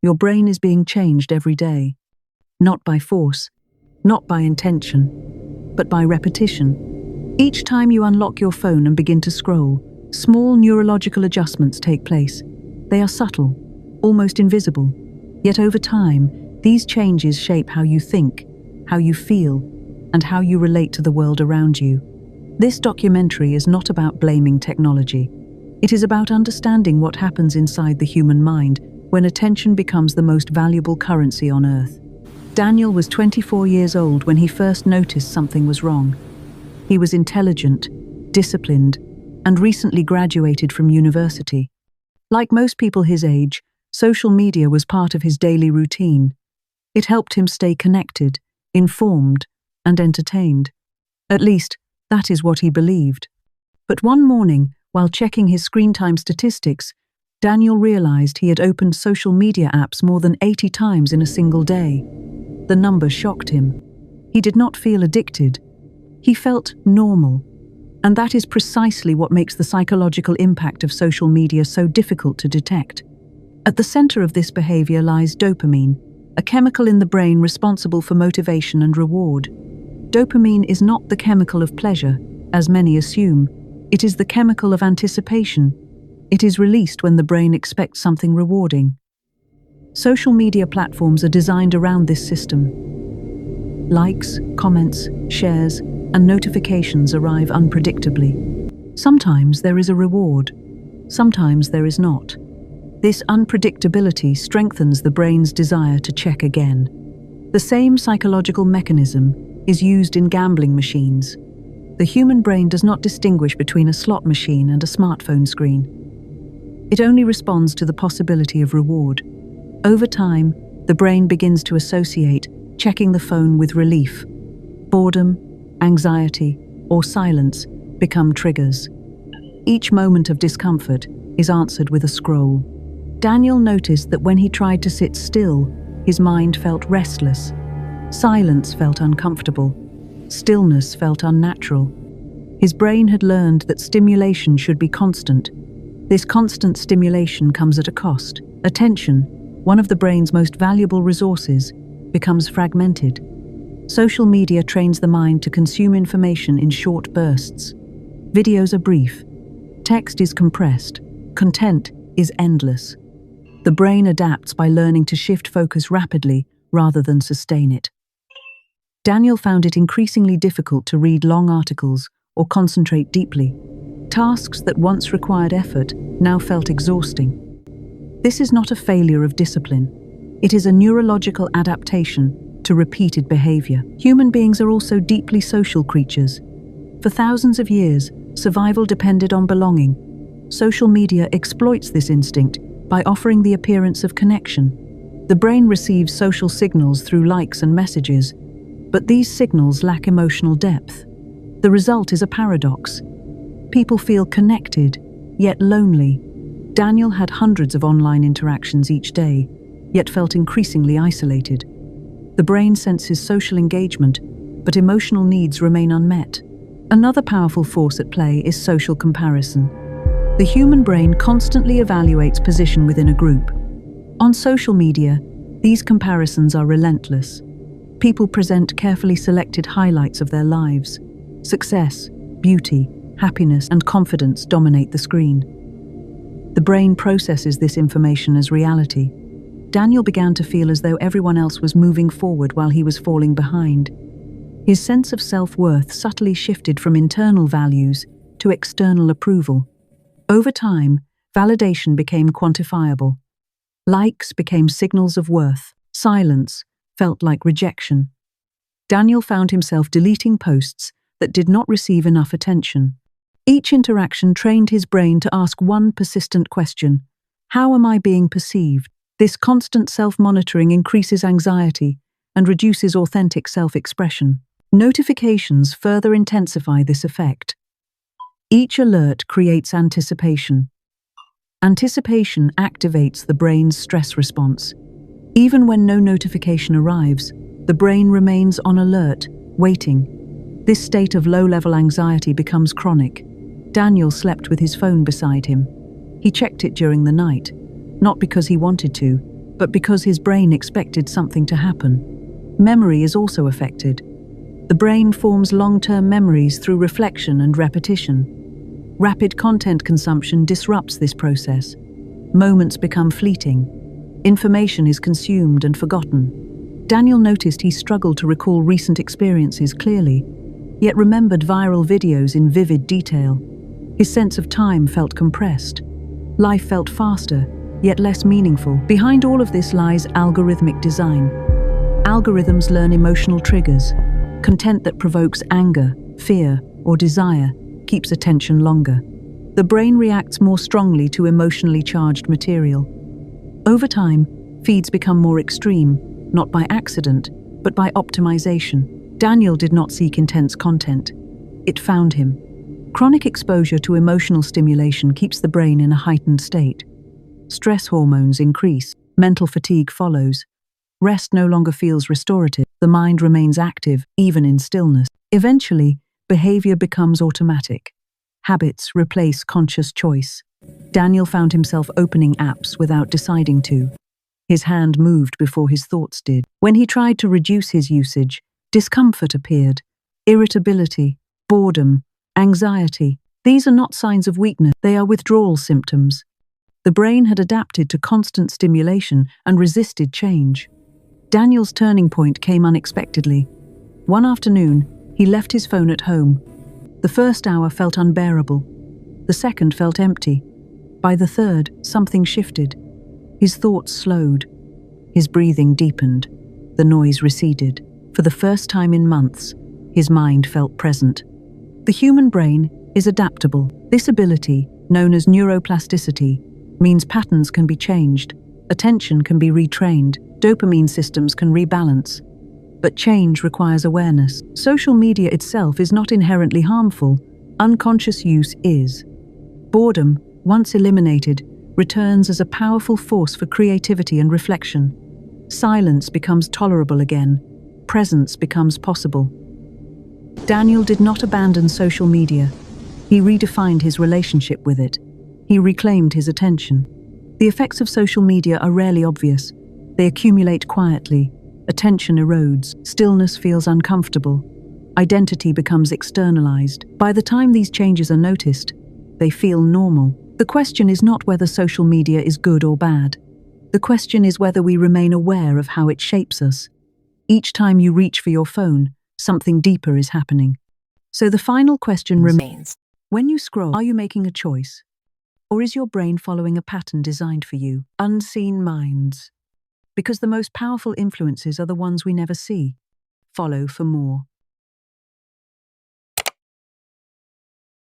Your brain is being changed every day. Not by force, not by intention, but by repetition. Each time you unlock your phone and begin to scroll, small neurological adjustments take place. They are subtle, almost invisible. Yet over time, these changes shape how you think, how you feel, and how you relate to the world around you. This documentary is not about blaming technology. It is about understanding what happens inside the human mind when attention becomes the most valuable currency on Earth. Daniel was 24 years old when he first noticed something was wrong. He was intelligent, disciplined, and recently graduated from university. Like most people his age, social media was part of his daily routine. It helped him stay connected, informed, and entertained. At least, that is what he believed. But one morning, while checking his screen time statistics, Daniel realized he had opened social media apps more than 80 times in a single day. The number shocked him. He did not feel addicted. He felt normal. And that is precisely what makes the psychological impact of social media so difficult to detect. At the center of this behavior lies dopamine, a chemical in the brain responsible for motivation and reward. Dopamine is not the chemical of pleasure, as many assume. It is the chemical of anticipation. It is released when the brain expects something rewarding. Social media platforms are designed around this system. Likes, comments, shares, and notifications arrive unpredictably. Sometimes there is a reward, sometimes there is not. This unpredictability strengthens the brain's desire to check again. The same psychological mechanism is used in gambling machines. The human brain does not distinguish between a slot machine and a smartphone screen. It only responds to the possibility of reward. Over time, the brain begins to associate checking the phone with relief. Boredom, anxiety, or silence become triggers. Each moment of discomfort is answered with a scroll. Daniel noticed that when he tried to sit still, his mind felt restless. Silence felt uncomfortable. Stillness felt unnatural. His brain had learned that stimulation should be constant. This constant stimulation comes at a cost. Attention, one of the brain's most valuable resources, becomes fragmented. Social media trains the mind to consume information in short bursts. Videos are brief. Text is compressed. Content is endless. The brain adapts by learning to shift focus rapidly rather than sustain it. Daniel found it increasingly difficult to read long articles or concentrate deeply. Tasks that once required effort now felt exhausting. This is not a failure of discipline. It is a neurological adaptation to repeated behavior. Human beings are also deeply social creatures. For thousands of years, survival depended on belonging. Social media exploits this instinct by offering the appearance of connection. The brain receives social signals through likes and messages, but these signals lack emotional depth. The result is a paradox. People feel connected, yet lonely. Daniel had hundreds of online interactions each day, yet felt increasingly isolated. The brain senses social engagement, but emotional needs remain unmet. Another powerful force at play is social comparison. The human brain constantly evaluates position within a group. On social media, these comparisons are relentless. People present carefully selected highlights of their lives. Success, beauty, happiness, and confidence dominate the screen. The brain processes this information as reality. Daniel began to feel as though everyone else was moving forward while he was falling behind. His sense of self-worth subtly shifted from internal values to external approval. Over time, validation became quantifiable. Likes became signals of worth. Silence felt like rejection. Daniel found himself deleting posts that did not receive enough attention. Each interaction trained his brain to ask one persistent question: how am I being perceived? This constant self-monitoring increases anxiety and reduces authentic self-expression. Notifications further intensify this effect. Each alert creates anticipation. Anticipation activates the brain's stress response. Even when no notification arrives, the brain remains on alert, waiting. This state of low-level anxiety becomes chronic. Daniel slept with his phone beside him. He checked it during the night, not because he wanted to, but because his brain expected something to happen. Memory is also affected. The brain forms long-term memories through reflection and repetition. Rapid content consumption disrupts this process. Moments become fleeting. Information is consumed and forgotten. Daniel noticed he struggled to recall recent experiences clearly, yet remembered viral videos in vivid detail. His sense of time felt compressed. Life felt faster, yet less meaningful. Behind all of this lies algorithmic design. Algorithms learn emotional triggers. Content that provokes anger, fear, or desire keeps attention longer. The brain reacts more strongly to emotionally charged material. Over time, feeds become more extreme, not by accident, but by optimization. Daniel did not seek intense content. It found him. Chronic exposure to emotional stimulation keeps the brain in a heightened state. Stress hormones increase, mental fatigue follows. Rest no longer feels restorative. The mind remains active, even in stillness. Eventually, behavior becomes automatic. Habits replace conscious choice. Daniel found himself opening apps without deciding to. His hand moved before his thoughts did. When he tried to reduce his usage, discomfort appeared. Irritability, boredom, anxiety. These are not signs of weakness, they are withdrawal symptoms. The brain had adapted to constant stimulation and resisted change. Daniel's turning point came unexpectedly. One afternoon, he left his phone at home. The first hour felt unbearable. The second felt empty. By the third, something shifted. His thoughts slowed. His breathing deepened. The noise receded. For the first time in months, his mind felt present. The human brain is adaptable. This ability, known as neuroplasticity, means patterns can be changed, attention can be retrained, dopamine systems can rebalance. But change requires awareness. Social media itself is not inherently harmful. Unconscious use is. Boredom, once eliminated, returns as a powerful force for creativity and reflection. Silence becomes tolerable again. Presence becomes possible. Daniel did not abandon social media. He redefined his relationship with it. He reclaimed his attention. The effects of social media are rarely obvious. They accumulate quietly. Attention erodes. Stillness feels uncomfortable. Identity becomes externalized. By the time these changes are noticed, they feel normal. The question is not whether social media is good or bad. The question is whether we remain aware of how it shapes us. Each time you reach for your phone, something deeper is happening. So the final question remains. When you scroll, are you making a choice? Or is your brain following a pattern designed for you? Unseen minds. Because the most powerful influences are the ones we never see. Follow for more.